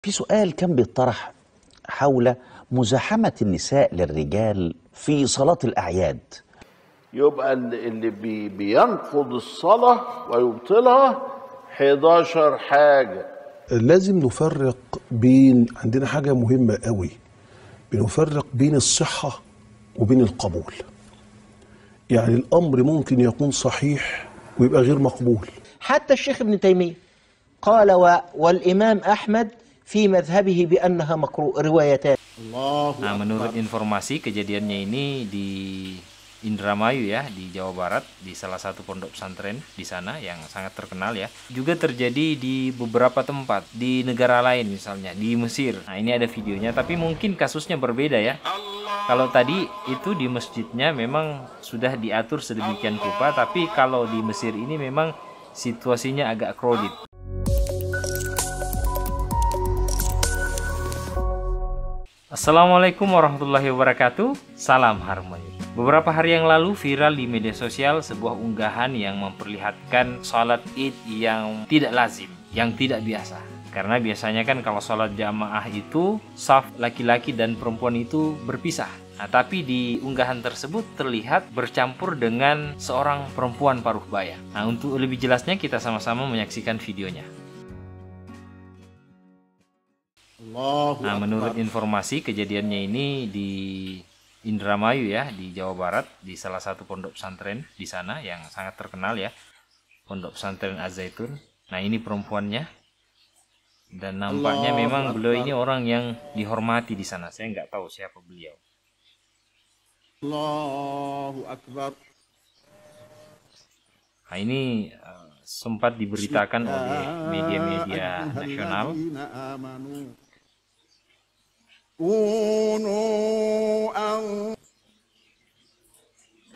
في سؤال كان بيطرح حول مزاحمة النساء للرجال في صلاة الأعياد. يبقى اللي بينقض الصلاة ويبطلها 11 حاجة. لازم نفرق بين، عندنا حاجة مهمة قوي، بنفرق بين الصحة وبين القبول. يعني الأمر ممكن يكون صحيح ويبقى غير مقبول. حتى الشيخ ابن تيمية قال والإمام أحمد في مذهبه بأنها مكروه، روايتان. Nah, menurut informasi kejadiannya ini di Indramayu ya, di Jawa Barat, di salah satu pondok pesantren di sana yang sangat terkenal ya. Juga terjadi di beberapa tempat di negara lain, misalnya di Mesir. Nah, ini ada videonya, tapi mungkin kasusnya berbeda ya. Kalau tadi itu di masjidnya memang sudah diatur sedemikian rupa, tapi kalau di Mesir ini memang situasinya agak crowded. Assalamualaikum warahmatullahi wabarakatuh. Salam harmoni. Beberapa hari yang lalu viral di media sosial sebuah unggahan yang memperlihatkan sholat id yang tidak lazim, yang tidak biasa. Karena biasanya kan kalau sholat jamaah itu saf laki-laki dan perempuan itu berpisah. Nah, tapi di unggahan tersebut terlihat bercampur dengan seorang perempuan paruh baya. Nah, untuk lebih jelasnya kita sama-sama menyaksikan videonya. Nah, menurut informasi kejadiannya ini di Indramayu ya, di Jawa Barat, di salah satu pondok pesantren di sana yang sangat terkenal ya, Pondok Pesantren Az-Zaitun. Nah, ini perempuannya, dan nampaknya memang beliau ini orang yang dihormati di sana. Saya nggak tahu siapa beliau. Allahu Akbar. Nah, ini sempat diberitakan oleh media-media nasional.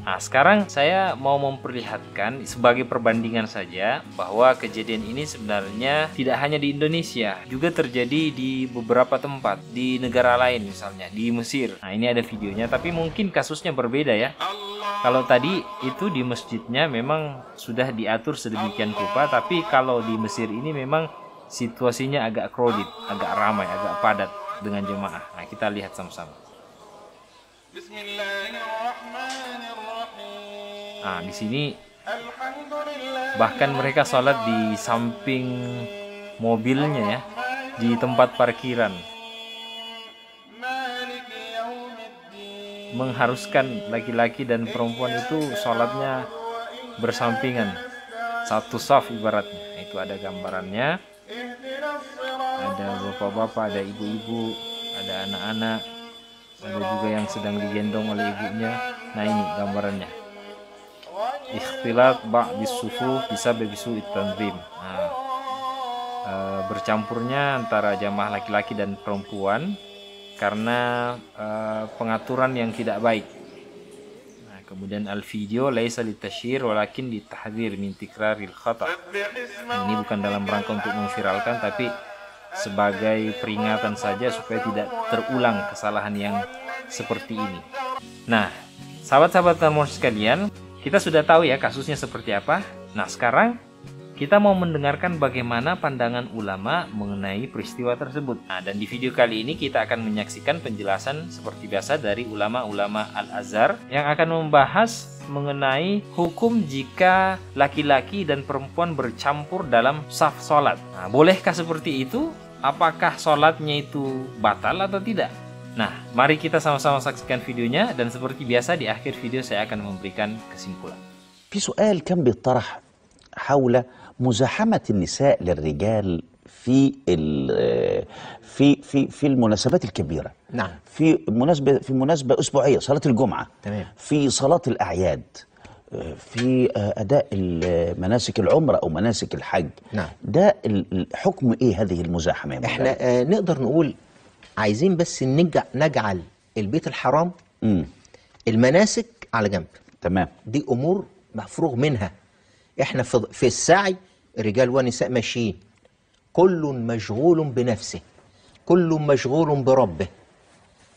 Nah, sekarang saya mau memperlihatkan sebagai perbandingan saja bahwa kejadian ini sebenarnya tidak hanya di Indonesia, juga terjadi di beberapa tempat di negara lain, misalnya di Mesir. Nah, ini ada videonya, tapi mungkin kasusnya berbeda ya. Kalau tadi itu di masjidnya memang sudah diatur sedemikian rupa, tapi kalau di Mesir ini memang situasinya agak crowded, agak ramai, agak padat dengan jemaah. Nah, kita lihat sama-sama. Nah, di sini bahkan mereka sholat di samping mobilnya ya, di tempat parkiran. Mengharuskan laki-laki dan perempuan itu sholatnya bersampingan, satu saf ibaratnya. Itu ada gambarannya, ada bapak-bapak, ada ibu-ibu, ada anak-anak, ada juga yang sedang digendong oleh ibunya. Nah, ini gambarannya. Ikhtilat ba'dis sufu bisa bebisu tanzim. Nah, bercampurnya antara jamaah laki-laki dan perempuan karena pengaturan yang tidak baik. Nah, kemudian al-video laisa litashhir walakin litahdzir min tikraril khata'. Nah, ini bukan dalam rangka untuk memviralkan, tapi sebagai peringatan saja supaya tidak terulang kesalahan yang seperti ini. Nah, sahabat-sahabat termon sekalian, kita sudah tahu ya kasusnya seperti apa. Nah, sekarang kita mau mendengarkan bagaimana pandangan ulama mengenai peristiwa tersebut. Nah, dan di video kali ini kita akan menyaksikan penjelasan seperti biasa dari ulama-ulama Al-Azhar yang akan membahas mengenai hukum jika laki-laki dan perempuan bercampur dalam saf sholat. Nah, bolehkah seperti itu? Apakah sholatnya itu batal atau tidak? Nah, mari kita sama-sama saksikan videonya, dan seperti biasa di akhir video saya akan memberikan kesimpulan. في سؤال كان بيطرح حول مزاحمة النساء للرجال في المناسبات الكبيرة. نعم. في مناسبة أسبوعية، صلاة الجمعة. تمام. في صلاة الأعياد، في أداء مناسك العمرة أو مناسك الحج. نعم. ده الحكم إيه هذه المزاحمة يا مولانا؟ احنا نقدر نقول عايزين بس نجعل البيت الحرام المناسك على جنب. تمام. دي أمور مفروغ منها. احنا في السعي رجال ونساء ماشيين، كل مشغول بنفسه، كل مشغول بربه.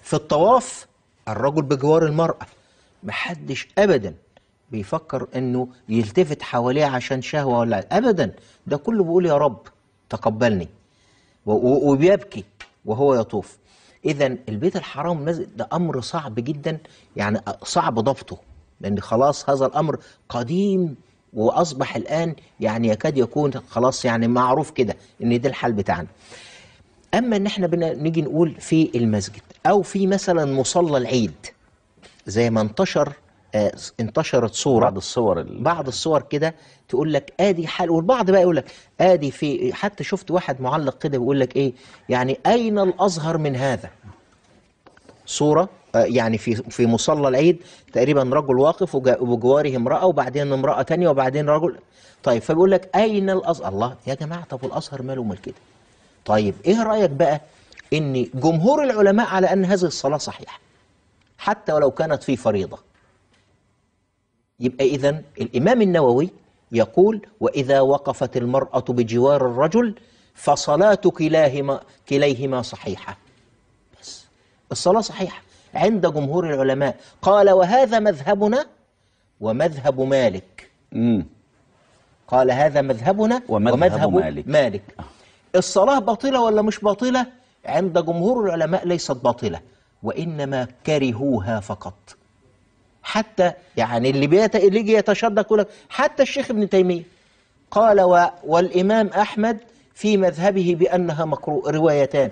في الطواف الرجل بجوار المرأة، محدش أبدا بيفكر انه يلتفت حواليه عشان شهوة ولا أبدا، ده كله بيقول يا رب تقبلني. وبيبكي وهو يطوف. إذا البيت الحرام والمسجد ده أمر صعب جدا، يعني صعب ضبطه، لأن خلاص هذا الأمر قديم وأصبح الآن يعني يكاد يكون خلاص يعني معروف كده إن ده الحال بتاعنا. أما إن إحنا نيجي نقول في المسجد أو في مثلا مصلى العيد، زي ما انتشرت صورة بعض الصور كده تقول لك ادي حال، والبعض بقى يقول لك ادي في، حتى شفت واحد معلق كده بيقول لك ايه يعني اين الازهر من هذا؟ صورة يعني في مصلى العيد تقريبا رجل واقف وبجواره امرأة وبعدين امرأة تانية وبعدين رجل. طيب فبيقول لك اين الازهر؟ الله يا جماعة، طب والازهر ماله مال كده؟ طيب ايه رأيك بقى ان جمهور العلماء على ان هذه الصلاة صحيحة حتى ولو كانت في فريضة؟ يبقى إذن الإمام النووي يقول وإذا وقفت المرأة بجوار الرجل فصلاة كليهما صحيحة. بس الصلاة صحيحة عند جمهور العلماء. قال وهذا مذهبنا ومذهب مالك. قال هذا مذهبنا ومذهب مالك. الصلاة باطلة ولا مش باطلة؟ عند جمهور العلماء ليست باطلة، وإنما كرهوها فقط. حتى يعني اللي يجي يتشدق يقول لك حتى الشيخ ابن تيمية قال والإمام أحمد في مذهبه بأنها مكروه، روايتان،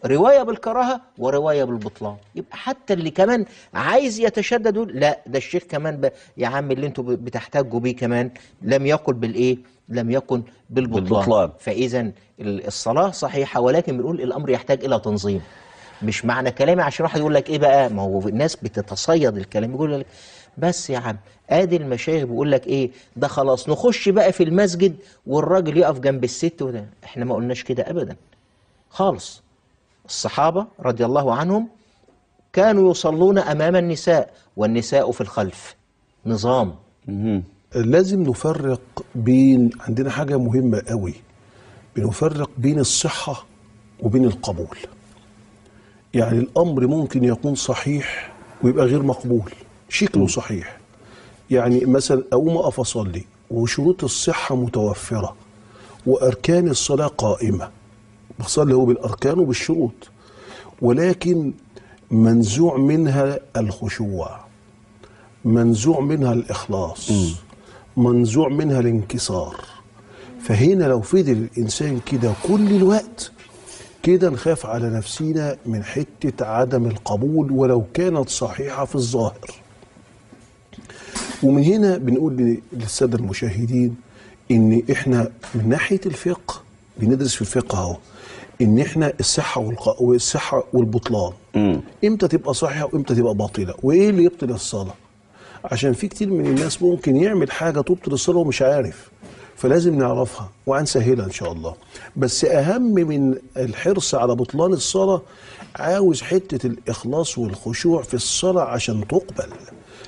رواية بالكراهة ورواية بالبطلان. يبقى حتى اللي كمان عايز يتشدد لا ده الشيخ كمان يا عم اللي انتوا بتحتاجوا بيه كمان لم يقل بالإيه؟ لم يكن بالبطلان. فإذا الصلاة صحيحة، ولكن بنقول الأمر يحتاج إلى تنظيم. مش معنى كلامي عشان واحد يقول لك ايه بقى، ما هو الناس بتتصيد الكلام، يقول لك بس يا عم ادي المشايخ بيقول لك ايه ده خلاص نخش بقى في المسجد والراجل يقف جنب الست وده. احنا ما قلناش كده ابدا خالص. الصحابة رضي الله عنهم كانوا يصلون امام النساء والنساء في الخلف، نظام. لازم نفرق بين، عندنا حاجة مهمة قوي، بنفرق بين الصحة وبين القبول. يعني الأمر ممكن يكون صحيح ويبقى غير مقبول، شكله صحيح. يعني مثلا أقوم أقف أصلي وشروط الصحة متوفرة وأركان الصلاة قائمة، بصلي هو بالأركان وبالشروط، ولكن منزوع منها الخشوع، منزوع منها الإخلاص، منزوع منها الانكسار. فهنا لو فضل الإنسان كده كل الوقت كده نخاف على نفسينا من حتة عدم القبول ولو كانت صحيحة في الظاهر. ومن هنا بنقول للسادة المشاهدين ان احنا من ناحية الفقه بندرس في الفقه اهو ان احنا الصحة والبطلان، امتى تبقى صحيحة وامتى تبقى باطلة، وايه اللي يبطل الصلاة. عشان في كتير من الناس ممكن يعمل حاجة تبطل الصلاة ومش عارف، فلازم نعرفها وهنسهلها ان شاء الله. بس اهم من الحرص على بطلان الصلاة عاوز حتة الاخلاص والخشوع في الصلاة عشان تقبل.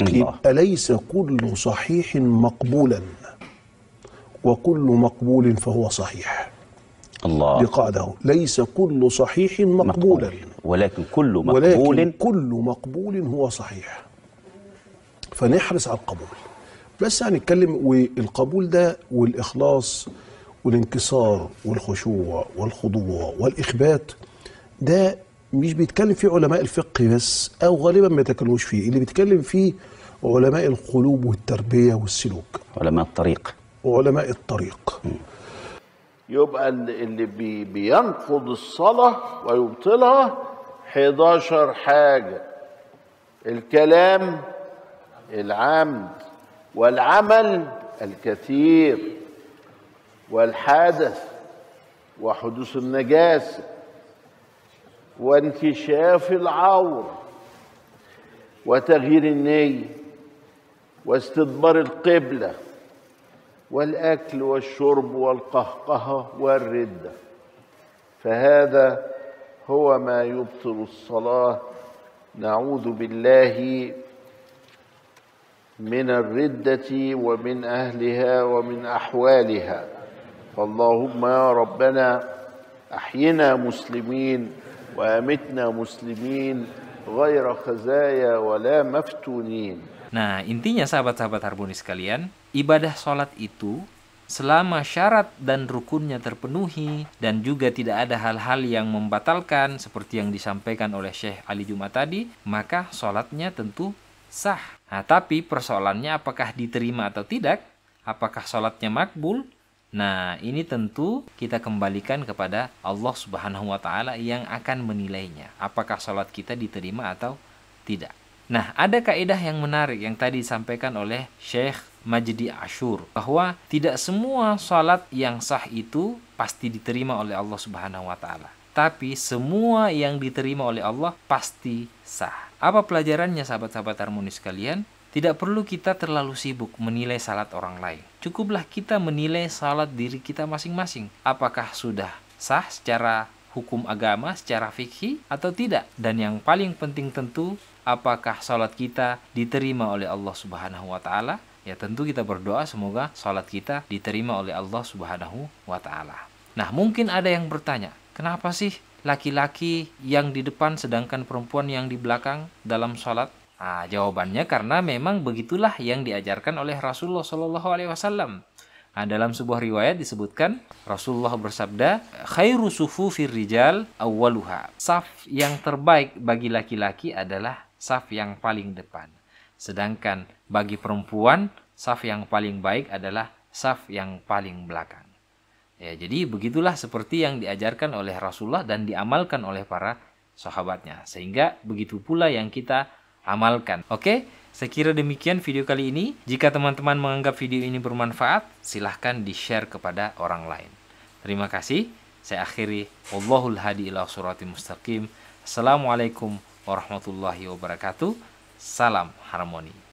يبقى ليس كل صحيح مقبولا وكل مقبول فهو صحيح. الله، دي قاعدة، ليس كل صحيح مقبولا ولكن كل مقبول هو صحيح. فنحرص على القبول. بس هنتكلم، والقبول ده والإخلاص والانكسار والخشوع والخضوع والإخبات ده مش بيتكلم فيه علماء الفقه بس، أو غالبا ما يتكلموش فيه. اللي بيتكلم فيه علماء القلوب والتربية والسلوك، علماء الطريق وعلماء الطريق. يبقى اللي بينقض الصلاة ويبطلها 11 حاجة: الكلام، العمد، والعمل الكثير، والحدث وحدوث النجاسة، وانكشاف العورة، وتغيير النية، واستدبار القبلة، والأكل والشرب والقهقهة والردة. فهذا هو ما يبطل الصلاة. نعوذ بالله من الردة ومن أهلها ومن أحوالها. فاللهم يا ربنا أحينا مسلمين وأمتنا مسلمين غير خزايا ولا مفتونين. Nah, intinya sahabat-sahabat Harmoni sekalian, ibadah sholat itu selama syarat dan rukunnya terpenuhi dan juga tidak ada hal-hal yang membatalkan seperti yang disampaikan oleh Syekh Ali Jumat tadi, maka sholatnya tentu sah. Nah, tapi persoalannya apakah diterima atau tidak? Apakah sholatnya makbul? Nah, ini tentu kita kembalikan kepada Allah Subhanahu wa Ta'ala yang akan menilainya. Apakah sholat kita diterima atau tidak? Nah, ada kaidah yang menarik yang tadi disampaikan oleh Syekh Majdi Ashur, bahwa tidak semua sholat yang sah itu pasti diterima oleh Allah Subhanahu wa Ta'ala. Tapi semua yang diterima oleh Allah pasti sah. Apa pelajarannya sahabat-sahabat harmonis sekalian? Tidak perlu kita terlalu sibuk menilai salat orang lain. Cukuplah kita menilai salat diri kita masing-masing. Apakah sudah sah secara hukum agama, secara fikih atau tidak? Dan yang paling penting tentu, apakah salat kita diterima oleh Allah Subhanahu wa Ta'ala? Ya tentu kita berdoa semoga salat kita diterima oleh Allah Subhanahu wa Ta'ala. Nah, mungkin ada yang bertanya, kenapa sih laki-laki yang di depan sedangkan perempuan yang di belakang dalam salat? Nah, jawabannya karena memang begitulah yang diajarkan oleh Rasulullah SAW. Nah, dalam sebuah riwayat disebutkan Rasulullah bersabda, khairu sufufir rijal awwaluha. Saf yang terbaik bagi laki-laki adalah saf yang paling depan. Sedangkan bagi perempuan, saf yang paling baik adalah saf yang paling belakang. Ya, jadi begitulah seperti yang diajarkan oleh Rasulullah dan diamalkan oleh para sahabatnya. Sehingga begitu pula yang kita amalkan. Oke, saya kira demikian video kali ini. Jika teman-teman menganggap video ini bermanfaat, silahkan di-share kepada orang lain. Terima kasih. Saya akhiri. Wallahul hadi ila siratal mustaqim. Assalamualaikum warahmatullahi wabarakatuh. Salam harmoni.